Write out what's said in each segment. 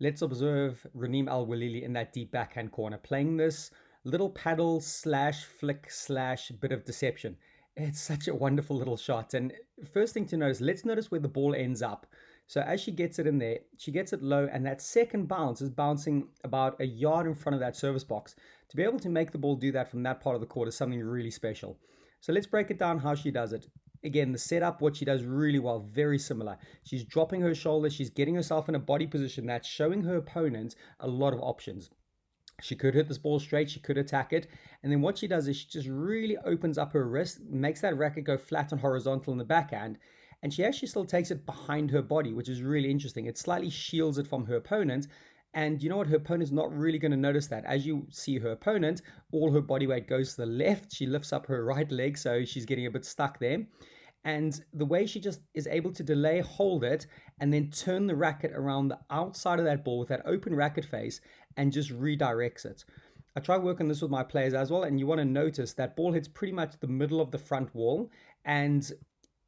Let's observe Raneem Welily in that deep backhand corner, playing this little paddle slash flick slash bit of deception. It's such a wonderful little shot. And first thing to notice, let's notice where the ball ends up. So as she gets it in there, she gets it low, and that second bounce is bouncing about a yard in front of that service box. To be able to make the ball do that from that part of the court is something really special. So let's break it down how she does it. Again, the setup, what she does really well, very similar. She's dropping her shoulder, she's getting herself in a body position that's showing her opponent a lot of options. She could hit this ball straight, she could attack it, and then what she does is she just really opens up her wrist, makes that racket go flat and horizontal in the backhand, and she actually still takes it behind her body, which is really interesting. It slightly shields it from her opponent, and you know what? Her opponent's not really going to notice that. As you see her opponent, all her body weight goes to the left. She lifts up her right leg, so she's getting a bit stuck there. And the way she just is able to delay, hold it, and then turn the racket around the outside of that ball with that open racket face and just redirects it. I try working this with my players as well, and you want to notice that ball hits pretty much the middle of the front wall and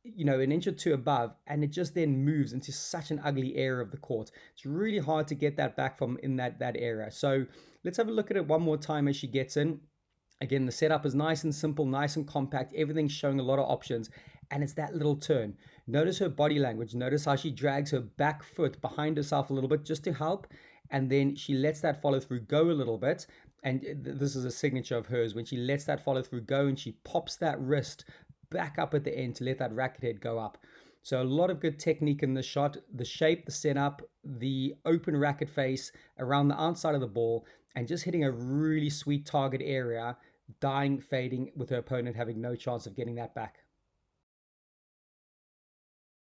an inch or two above, and it just then moves into such an ugly area of the court. It's really hard to get that back from in that area. So let's have a look at it one more time as she gets in. Again, the setup is nice and simple, nice and compact. Everything's showing a lot of options, and it's that little turn. Notice her body language. Notice how she drags her back foot behind herself a little bit just to help, and then she lets that follow through go a little bit. And this is a signature of hers, when she lets that follow through go and she pops that wrist back up at the end to let that racket head go up. So a lot of good technique in this shot. The shape, the setup, the open racket face around the outside of the ball, and just hitting a really sweet target area, dying, fading, with her opponent having no chance of getting that back.